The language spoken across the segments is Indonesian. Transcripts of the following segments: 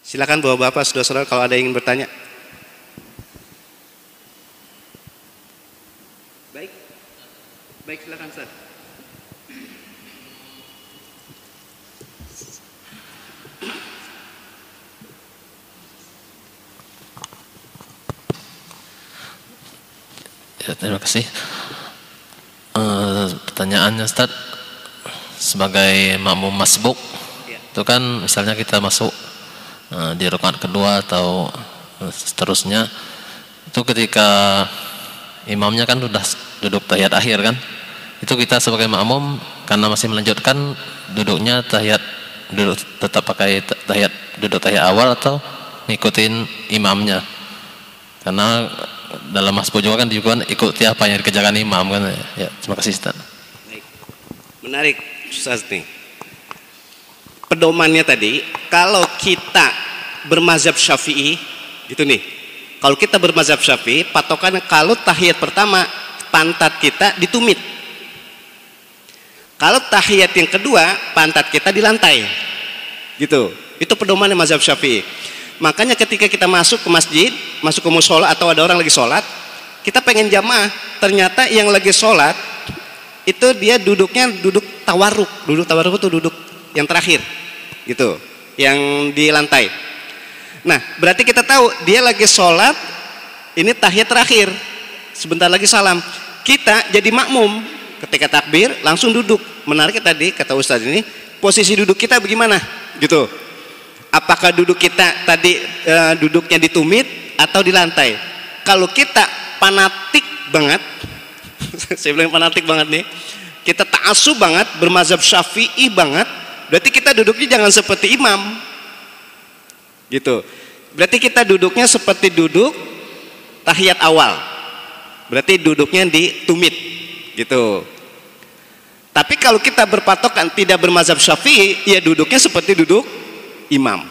Silakan bapak-bapak, saudara-saudara, kalau ada yang ingin bertanya. Baik, baik, silakan Ustaz. Ya, terima kasih. Pertanyaannya Ustaz, sebagai makmum masbuk, itu kan misalnya kita masuk di rakaat kedua atau seterusnya, itu ketika imamnya kan sudah duduk tahiyat akhir kan, itu kita sebagai makmum karena masih melanjutkan duduknya duduk tetap pakai duduk tahiyat awal atau ngikutin imamnya, karena dalam masbuk juga kan ikuti apa yang dikerjakan imam kan ya. Terima kasih Ustaz. Baik. Menarik Ustaz nih. Pedomannya tadi, kalau kita bermazhab Syafi'i gitu nih. Kalau kita bermazhab Syafi'i, patokannya kalau tahiyat pertama pantat kita ditumit. Kalau tahiyat yang kedua pantat kita di lantai. Gitu. Itu pedomannya mazhab Syafi'i. Makanya ketika kita masuk ke masjid, masuk ke mushola atau ada orang lagi sholat, kita pengen jamaah, ternyata yang lagi sholat itu dia duduknya duduk tawarruk. Duduk tawarruk itu duduk yang terakhir gitu, yang di lantai. Nah, berarti kita tahu dia lagi sholat, ini tahiyat terakhir, sebentar lagi salam. Kita jadi makmum, ketika takbir langsung duduk. Menariknya tadi kata Ustadz ini, posisi duduk kita bagaimana gitu. Apakah duduk kita tadi duduknya di tumit atau di lantai? Kalau kita fanatik banget saya bilang fanatik banget nih, kita ta'assub banget, bermazhab Syafi'i banget, berarti kita duduknya jangan seperti imam gitu. Berarti kita duduknya seperti duduk tahiyat awal, berarti duduknya di tumit gitu. Tapi kalau kita berpatokan tidak bermazhab Syafi'i, ya duduknya seperti duduk imam.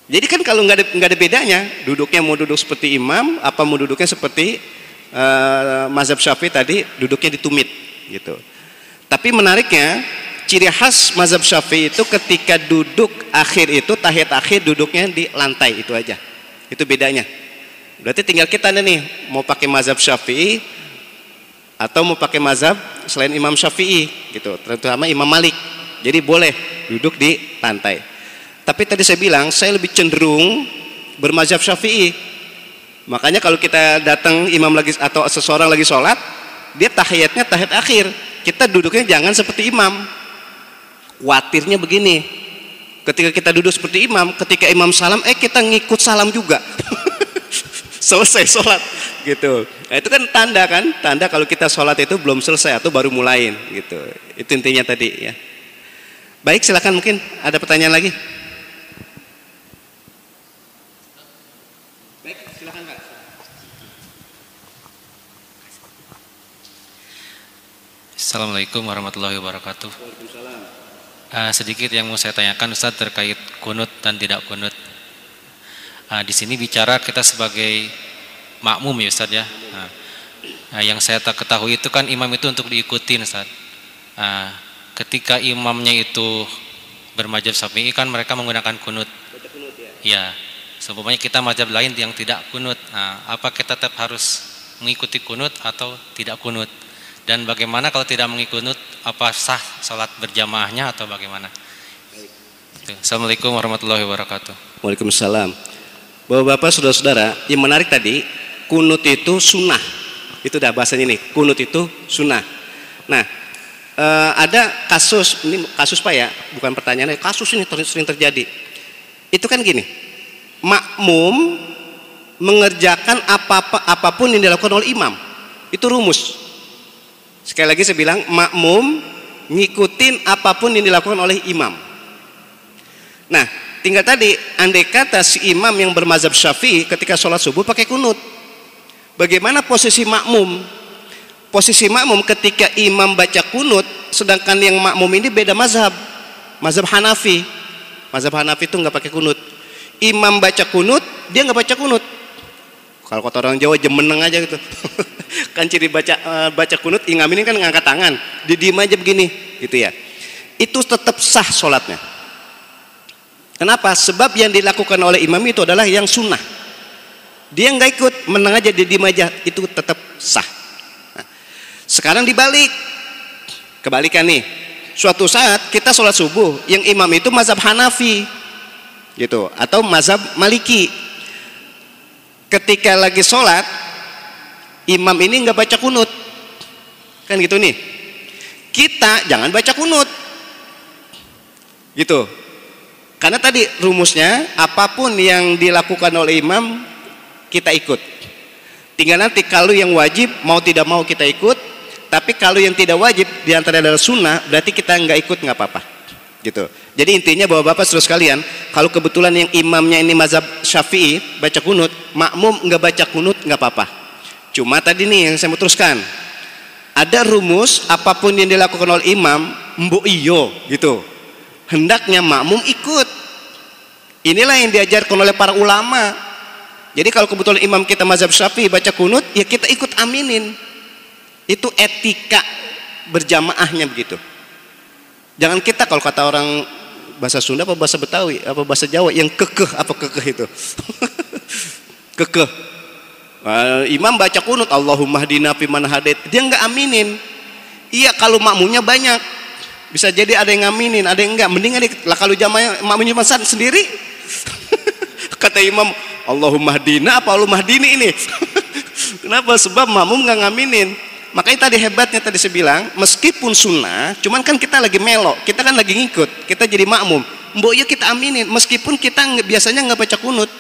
Jadi kan kalau nggak ada bedanya, duduknya mau duduk seperti imam apa mau duduknya seperti mazhab Syafi'i tadi, duduknya ditumit gitu. Tapi menariknya, ciri khas mazhab Syafi'i itu ketika duduk akhir itu tahiyat akhir duduknya di lantai, itu aja. Itu bedanya. Berarti tinggal kita nih mau pakai mazhab Syafi'i atau mau pakai mazhab selain Imam Syafi'i gitu, terutama Imam Malik. Jadi boleh duduk di lantai. Tapi tadi saya bilang saya lebih cenderung bermazhab Syafi'i. Makanya kalau kita datang imam lagi atau seseorang lagi sholat, dia tahiyatnya tahiyat akhir, kita duduknya jangan seperti imam. Khawatirnya begini, ketika kita duduk seperti imam, ketika imam salam, kita ngikut salam juga. Selesai sholat gitu. Nah, itu kan tanda kalau kita sholat itu belum selesai atau baru mulain gitu. Itu intinya tadi ya. Baik, silakan, mungkin ada pertanyaan lagi. Baik, silakan Pak. Assalamualaikum warahmatullahi wabarakatuh. Waalaikumsalam. Sedikit yang mau saya tanyakan Ustaz terkait kunut dan tidak kunut. Di sini bicara kita sebagai makmum ya Ustaz ya. Yang saya tak ketahui itu kan imam itu untuk diikutin Ustaz. Ketika imamnya itu bermazhab Syafi'i kan mereka menggunakan kunut. Ya. Seumpamanya kita mazhab lain yang tidak kunut. Apa kita tetap harus mengikuti kunut atau tidak kunut? Dan bagaimana kalau tidak mengikuti, apa sah salat berjamaahnya atau bagaimana? Assalamualaikum warahmatullahi wabarakatuh. Waalaikumsalam. Bapak-bapak, saudara-saudara, yang menarik tadi, kunut itu sunnah. Itu dah bahasanya nih, kunut itu sunnah. Nah, ada kasus, ini kasus Pak ya, bukan pertanyaannya, kasus ini sering terjadi. Itu kan gini, makmum mengerjakan apapun yang dilakukan oleh imam, itu rumus. Sekali lagi saya bilang, makmum ngikutin apapun yang dilakukan oleh imam. Nah, tinggal tadi, andai kata si imam yang bermazhab Syafi'i ketika sholat subuh pakai kunut, bagaimana posisi makmum? Posisi makmum ketika imam baca kunut, sedangkan yang makmum ini beda mazhab, mazhab Hanafi. Mazhab Hanafi itu nggak pakai kunut. imam baca kunut, dia nggak baca kunut. Kalau kata orang Jawa jemeneng aja gitu. Kan ciri baca kunut imam ini kan ngangkat tangan, didiem aja begini gitu ya. Itu tetap sah sholatnya. Kenapa? Sebab yang dilakukan oleh imam itu adalah yang sunnah. Dia nggak ikut, meneng aja, didiem aja, itu tetap sah. Nah, sekarang dibalik, kebalikan nih. Suatu saat kita sholat subuh, yang imam itu mazhab Hanafi, gitu, atau mazhab Maliki. Ketika lagi sholat, imam ini nggak baca kunut, kan gitu nih. Kita jangan baca kunut, gitu. Karena tadi rumusnya, apapun yang dilakukan oleh imam, kita ikut. Tinggal nanti kalau yang wajib, mau tidak mau kita ikut. Tapi kalau yang tidak wajib, diantara adalah sunnah, berarti kita nggak ikut, nggak apa-apa. Gitu. Jadi intinya bahwa Bapak saudara sekalian, kalau kebetulan yang imamnya ini mazhab Syafi'i baca kunut, makmum nggak baca kunut nggak apa-apa. Cuma tadi nih yang saya mau teruskan, ada rumus apapun yang dilakukan oleh imam, mbok iyo gitu. Hendaknya makmum ikut. Inilah yang diajarkan oleh para ulama. Jadi kalau kebetulan imam kita mazhab Syafi'i baca kunut, ya kita ikut aminin. Itu etika berjamaahnya begitu. Jangan kita, kalau kata orang bahasa Sunda apa bahasa Betawi apa bahasa Jawa, yang kekeh, apa kekeh itu? Kekeh. Imam baca kunut, Allahumma hdina fiman hadait, dia nggak aminin. Iya, kalau makmumnya banyak, bisa jadi ada yang ngaminin, ada yang enggak. Mending lah kalau jamaah makmumnya sendiri. Kata imam, Allahumma hdina apa Allahumma hdini ini? Kenapa? Sebab makmum nggak ngaminin. Makanya tadi hebatnya tadi saya bilang, meskipun sunnah, cuman kan kita lagi melok, kita kan lagi ngikut, kita jadi makmum. Mbok ya kita aminin, meskipun kita biasanya nggak baca kunut.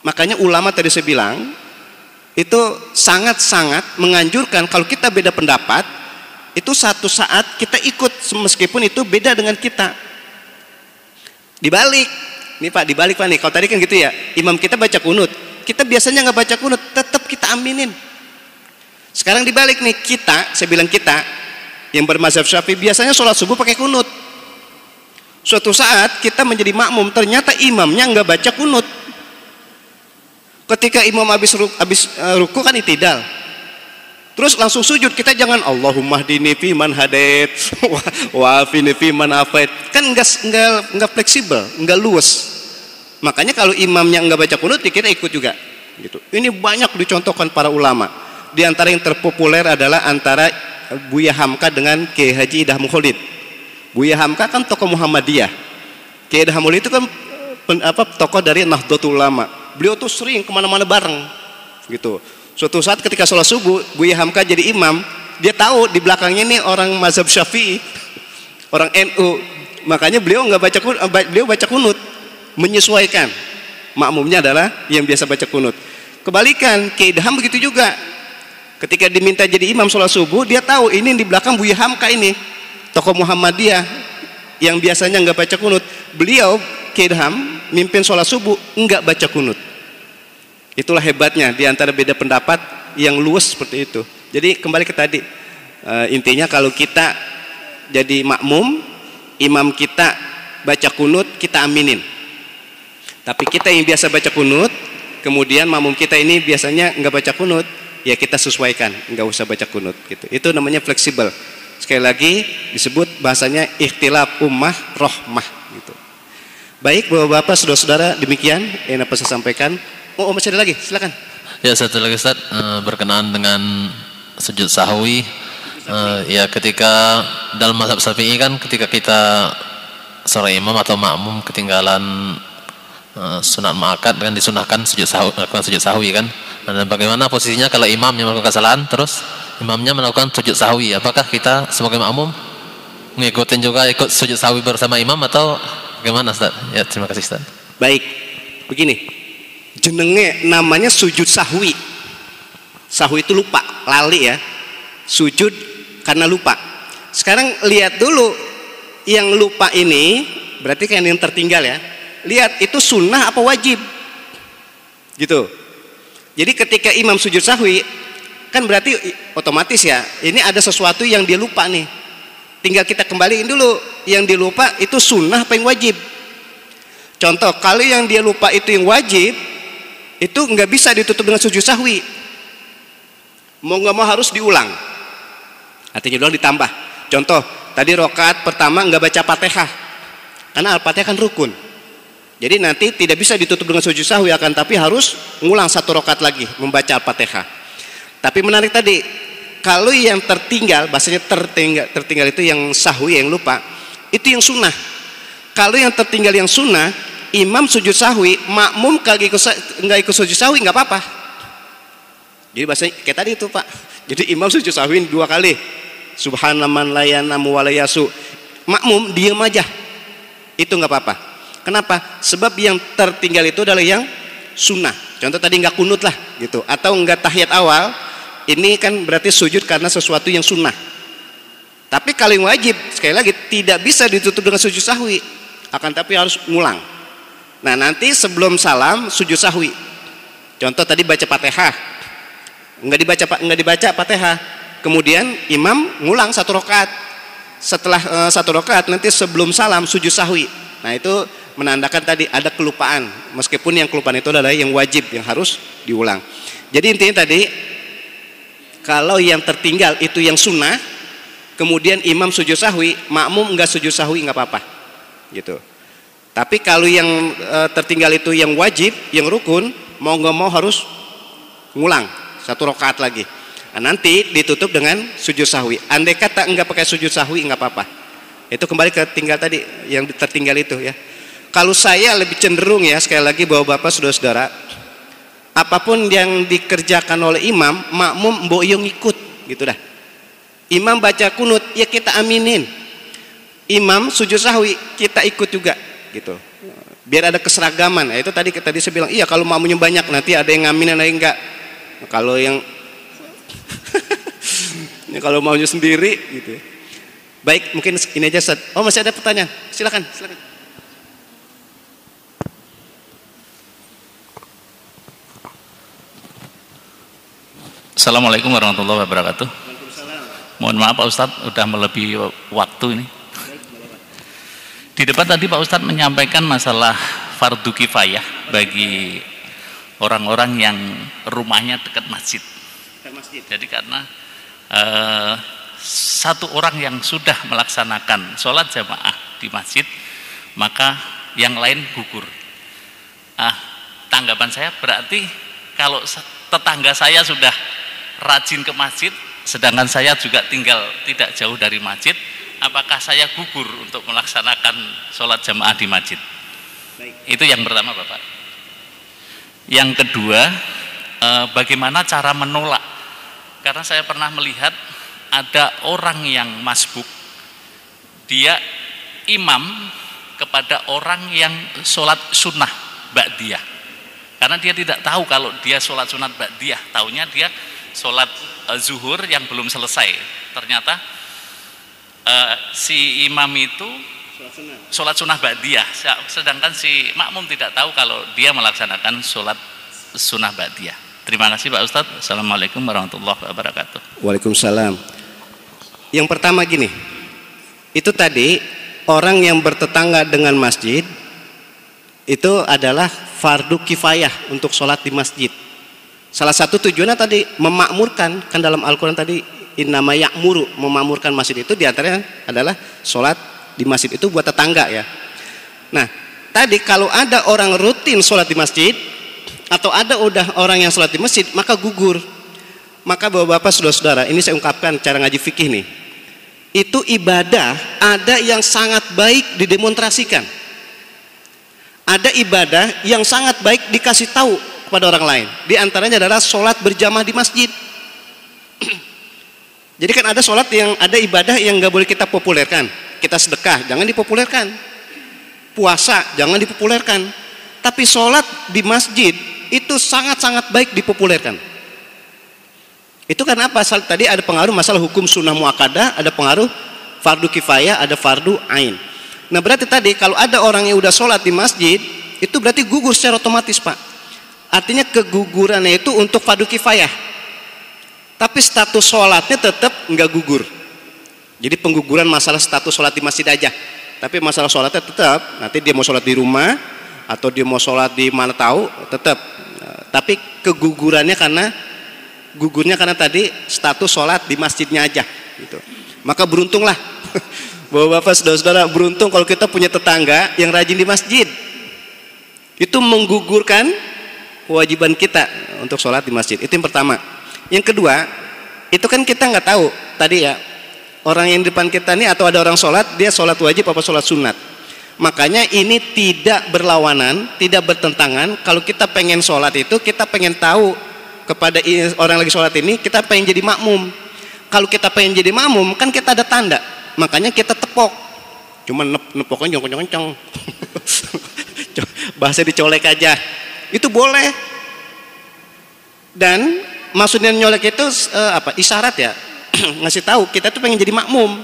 Makanya ulama tadi saya bilang, itu sangat-sangat menganjurkan kalau kita beda pendapat, itu satu saat kita ikut meskipun itu beda dengan kita. Dibalik, nih Pak, dibalik Pak nih. Kalau tadi kan gitu ya, imam kita baca kunut, kita biasanya nggak baca kunut, tetap kita aminin. Sekarang dibalik nih, kita, saya bilang kita yang bermazhab Syafi'i biasanya sholat subuh pakai kunut. Suatu saat kita menjadi makmum, ternyata imamnya nggak baca kunut. Ketika imam habis ruku kan itidal, terus langsung sujud, kita jangan Allahumma hdini fi man hadait wa afini fi man afait. Kan nggak fleksibel, nggak luas. Makanya kalau imamnya nggak baca kunut, kita ikut juga. Gitu. Ini banyak dicontohkan para ulama. Di antara yang terpopuler adalah antara Buya Hamka dengan Kiai Haji Idham Khalid. Buya Hamka kan tokoh Muhammadiyah. Kiai Idham Khalid itu kan tokoh dari Nahdlatul Ulama. Beliau tuh sering kemana-mana bareng, gitu. Suatu saat ketika sholat subuh, Buya Hamka jadi imam, dia tahu di belakangnya ini orang mazhab Syafi'i, orang NU. Makanya beliau nggak baca kunut, beliau baca kunut, menyesuaikan. Makmumnya adalah yang biasa baca kunut. Kebalikan, Kiai Idham begitu juga. Ketika diminta jadi imam sholat subuh, dia tahu ini di belakang Buya Hamka ini tokoh Muhammadiyah yang biasanya nggak baca kunut. Beliau Kiai Idham mimpin sholat subuh nggak baca kunut. Itulah hebatnya di antara beda pendapat yang luas seperti itu. Jadi kembali ke tadi, intinya kalau kita jadi makmum, imam kita baca kunut, kita aminin. Tapi kita yang biasa baca kunut, kemudian makmum kita ini biasanya nggak baca kunut, ya kita sesuaikan, nggak usah baca kunut gitu. Itu namanya fleksibel. Sekali lagi disebut bahasanya ikhtilaf ummah rohmah gitu. Baik Bapak-bapak, saudara-saudara, demikian yang dapat saya sampaikan. Oh, masih ada lagi, silakan. Ya, satu lagi Ustaz, berkenaan dengan sujud sahwi. Ya, ketika dalam mazhab Syafi'i kan ketika kita seorang imam atau makmum ketinggalan sunat ma'akad kan disunahkan sujud sahwi kan. Dan bagaimana posisinya kalau imam yang melakukan kesalahan terus imamnya melakukan sujud sahwi, apakah kita sebagai makmum ngikutin juga ikut sujud sahwi bersama imam atau bagaimana Ustaz? Ya, terima kasih Ustaz. Baik, begini, jenenge namanya sujud sahwi. Sahwi itu lupa, lali ya, sujud karena lupa. Sekarang lihat dulu yang lupa ini, berarti kan yang tertinggal ya. Lihat itu sunnah apa wajib gitu. Jadi ketika imam sujud sahwi, kan berarti otomatis ya, ini ada sesuatu yang dia lupa nih. Tinggal kita kembaliin dulu, yang dilupa itu sunnah apa yang wajib. Contoh, kalau yang dia lupa itu yang wajib, itu nggak bisa ditutup dengan sujud sahwi. Mau nggak mau harus diulang. Artinya diulang ditambah. Contoh, tadi rakaat pertama nggak baca Fatihah, karena Al-Fatihah kan rukun. Jadi nanti tidak bisa ditutup dengan sujud sahwi, akan tapi harus ngulang 1 rakaat lagi membaca Al-Fatihah. Tapi menarik tadi, kalau yang tertinggal, bahasanya tertinggal itu yang sahwi, yang lupa, itu yang sunnah. Kalau yang tertinggal yang sunnah, imam sujud sahwi, makmum nggak ikut sujud sahwi nggak apa-apa. Jadi bahasanya kayak tadi itu Pak. Jadi imam sujud sahwi 2 kali, subhanaman layanamu walayasu, makmum diam aja, itu nggak apa-apa. Kenapa? Sebab yang tertinggal itu adalah yang sunnah. Contoh tadi nggak kunut lah gitu, atau nggak tahiyat awal, ini kan berarti sujud karena sesuatu yang sunnah. Tapi kalau yang wajib, sekali lagi tidak bisa ditutup dengan sujud sahwi, akan tapi harus ngulang. Nah nanti sebelum salam sujud sahwi. Contoh tadi baca Fatihah, nggak dibaca Fatihah, kemudian imam ngulang 1 rakaat. Setelah 1 rakaat nanti sebelum salam sujud sahwi. Nah itu menandakan tadi ada kelupaan, meskipun yang kelupaan itu adalah yang wajib, yang harus diulang. Jadi intinya tadi, kalau yang tertinggal itu yang sunnah, kemudian imam sujud sahwi, makmum enggak sujud sahwi nggak apa-apa gitu. Tapi kalau yang tertinggal itu yang wajib, yang rukun, mau nggak mau harus ngulang 1 rakaat lagi. Nah, nanti ditutup dengan sujud sahwi. Andai kata enggak pakai sujud sahwi nggak apa-apa. Itu kembali ke tinggal tadi, yang tertinggal itu ya. Kalau saya lebih cenderung ya, sekali lagi bapak-bapak, saudara-saudara, apapun yang dikerjakan oleh imam, makmum mboyong ikut gitu dah. Imam baca kunut, ya kita aminin. Imam sujud sahwi, kita ikut juga gitu. Biar ada keseragaman. Nah, itu tadi saya bilang, iya kalau makmumnya banyak nanti ada yang ngamin, ada yang enggak. Kalau yang kalau maunya sendiri gitu. Baik, mungkin ini aja Ustaz. Oh, masih ada pertanyaan? Silakan. Assalamualaikum warahmatullahi wabarakatuh. Mohon maaf Pak Ustadz, udah melebihi waktu ini. Di depan tadi Pak Ustadz menyampaikan masalah fardu kifayah bagi orang-orang yang rumahnya dekat masjid. Jadi karena satu orang yang sudah melaksanakan sholat jamaah di masjid, maka yang lain gugur. Tanggapan saya berarti kalau tetangga saya sudah rajin ke masjid, sedangkan saya juga tinggal tidak jauh dari masjid, apakah saya gugur untuk melaksanakan sholat jamaah di masjid? Baik. Itu yang pertama Bapak. Yang kedua, bagaimana cara menolak? Karena saya pernah melihat ada orang yang masbuk, dia imam kepada orang yang sholat sunnah ba'diyah, karena dia tidak tahu kalau dia sholat sunat ba'diyah, taunya dia sholat zuhur yang belum selesai. Ternyata si imam itu sholat sunnah ba'diyah, sedangkan si makmum tidak tahu kalau dia melaksanakan sholat sunnah ba'diyah. Terima kasih Pak Ustadz. Assalamualaikum warahmatullahi wabarakatuh. Waalaikumsalam. Yang pertama gini, itu tadi orang yang bertetangga dengan masjid itu adalah fardu kifayah untuk sholat di masjid. Salah satu tujuannya tadi memakmurkan, kan dalam Al-Quran tadi innama ya'muru, memakmurkan masjid itu diantaranya adalah sholat di masjid itu buat tetangga ya. Nah tadi kalau ada orang rutin sholat di masjid, atau ada udah orang yang sholat di masjid, maka gugur. Maka bapak-bapak, saudara-saudara, ini saya ungkapkan cara ngaji fikih nih, itu ibadah ada yang sangat baik didemonstrasikan, ada ibadah yang sangat baik dikasih tahu kepada orang lain. Di antaranya adalah sholat berjamaah di masjid. Jadi kan ada sholat yang, ada ibadah yang nggak boleh kita populerkan. Kita sedekah, jangan dipopulerkan. Puasa, jangan dipopulerkan. Tapi sholat di masjid itu sangat-sangat baik dipopulerkan. Itu karena apa? Tadi ada pengaruh masalah hukum sunnah muakkadah, ada pengaruh fardu kifayah, ada fardu ain. Nah berarti tadi kalau ada orang yang udah sholat di masjid, itu berarti gugur secara otomatis Pak. Artinya kegugurannya itu untuk fardu kifayah, tapi status sholatnya tetap nggak gugur. Jadi pengguguran masalah status sholat di masjid aja, tapi masalah sholatnya tetap, nanti dia mau sholat di rumah atau dia mau sholat di mana tahu tetap, tapi kegugurannya karena tadi status sholat di masjidnya aja gitu. Maka beruntunglah Bapak-bapak, saudara-saudara, beruntung kalau kita punya tetangga yang rajin di masjid. Itu menggugurkan kewajiban kita untuk sholat di masjid. Itu yang pertama. Yang kedua, itu kan kita nggak tahu tadi ya, orang yang di depan kita nih atau ada orang sholat, dia sholat wajib apa sholat sunat. Makanya ini tidak berlawanan, tidak bertentangan. Kalau kita pengen sholat itu, kita pengen tahu kepada orang lagi sholat ini, kita pengen jadi makmum. Kalau kita pengen jadi makmum, kan kita ada tanda. Makanya kita tepok. Cuma nepoknya nyongkong-nyongkong. Bahasa dicolek aja. Itu boleh. Dan maksudnya nyolek itu isyarat ya. Ngasih tahu kita tuh pengen jadi makmum.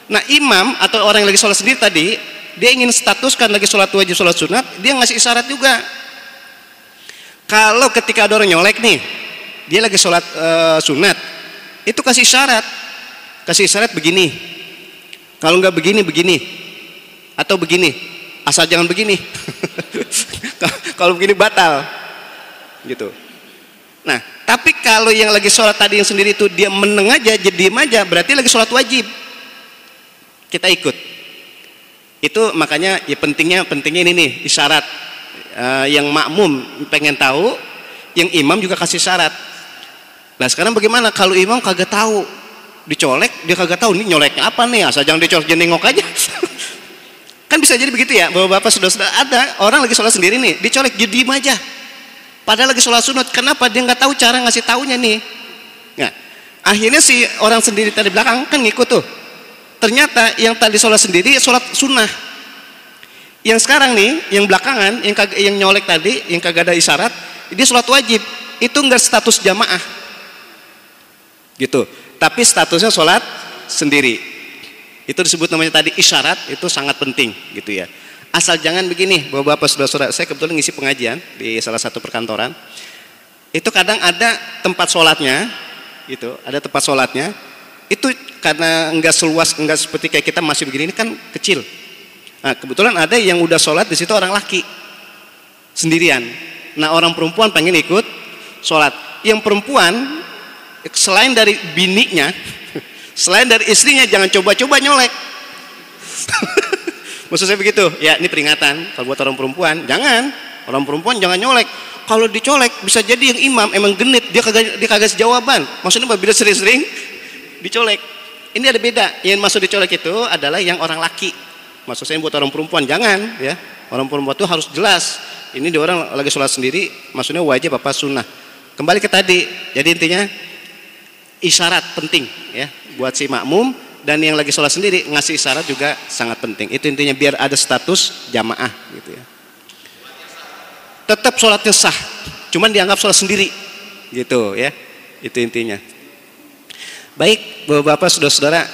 Nah, imam atau orang yang lagi sholat sendiri tadi, dia ingin statuskan lagi sholat wajib, sholat sunat, dia ngasih isyarat juga. Kalau ketika ada orang nyolek nih, dia lagi sholat sunat, itu kasih isyarat begini. Kalau nggak begini, begini, atau begini, asal jangan begini. Kalau begini batal, gitu. Nah, tapi kalau yang lagi sholat tadi yang sendiri itu dia meneng aja, jadi diem aja, berarti lagi sholat wajib. Kita ikut. Itu makanya ya pentingnya ini nih isyarat. Yang makmum pengen tahu, yang imam juga kasih syarat. Nah sekarang bagaimana kalau imam kagak tahu, dicolek dia kagak tahu nih nyoleknya apa nih, asal jangan dicolek, jangan nengok aja. Kan bisa jadi begitu ya, bapak-bapak, saudara-saudara, ada orang lagi sholat sendiri nih, dicolek dia diem aja. Padahal lagi sholat sunat, kenapa? Dia nggak tahu cara ngasih taunya nih. Nah, akhirnya si orang sendiri tadi belakang kan ngikut tuh. Ternyata yang tadi sholat sendiri sholat sunnah. Yang sekarang nih, yang belakangan, yang nyolek tadi, yang kagak ada isyarat, dia sholat wajib. Itu nggak status jamaah, gitu. Tapi statusnya sholat sendiri. Itu disebut namanya tadi isyarat. Itu sangat penting, gitu ya. Asal jangan begini, bapak-bapak, saudara-saudara. Saya kebetulan ngisi pengajian di salah satu perkantoran. Itu kadang ada tempat sholatnya, gitu. Ada tempat sholatnya. Itu karena enggak seluas, enggak seperti kayak kita masih begini, ini kan kecil. Nah, kebetulan ada yang udah sholat di situ orang laki sendirian. Nah, orang perempuan pengen ikut sholat. Yang perempuan selain dari bininya, selain dari istrinya, jangan coba-coba nyolek. Maksud saya begitu. Ya, ini peringatan. Kalau buat orang perempuan, jangan. Orang perempuan jangan nyolek. Kalau dicolek bisa jadi yang imam emang genit, dia kagak jawaban. Maksudnya bila sering-sering dicolek. Ini ada beda. Yang maksud dicolek itu adalah yang orang laki. Maksud saya buat orang perempuan jangan ya. Orang perempuan itu harus jelas. Ini dia orang lagi sholat sendiri, maksudnya wajib apa sunnah. Kembali ke tadi. Jadi intinya isyarat penting ya buat si makmum, dan yang lagi sholat sendiri ngasih isyarat juga sangat penting. Itu intinya biar ada status jamaah gitu ya. Tetap sholatnya sah, cuman dianggap sholat sendiri gitu ya. Itu intinya. Baik, bapak-bapak, saudara-saudara,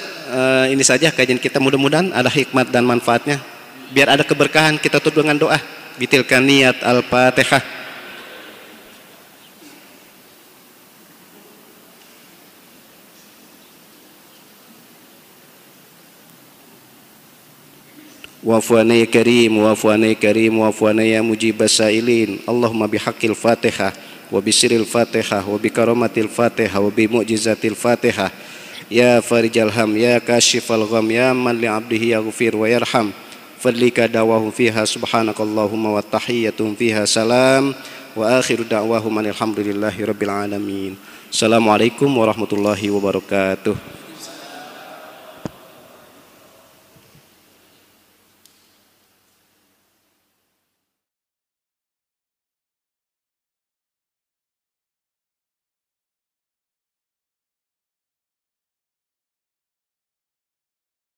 ini saja kajian kita, mudah-mudahan ada hikmat dan manfaatnya. Biar ada keberkahan, kita tutup dengan doa. Bitilkan niat Al-Fatihah. Wa'fu'ana ya karim, wa'fu'ana ya karim, wa'fu'ana ya mujibas sa'ilin. Allahumma bihaqqil Fatihah, wa bisiril Fatihah, wa bikaramatil Fatihah, wa bimu'jizatil Fatihah. Ya farijal ham, ya kashifal gham, ya man li abdihi yaghfir wa yarham. Fadlika da'wahum fiha subhanakallahumma wa tahiyyatuhum fiha salam. Wa akhiru da'wahum alhamdulillahi rabbil alamin. Assalamualaikum warahmatullahi wabarakatuh.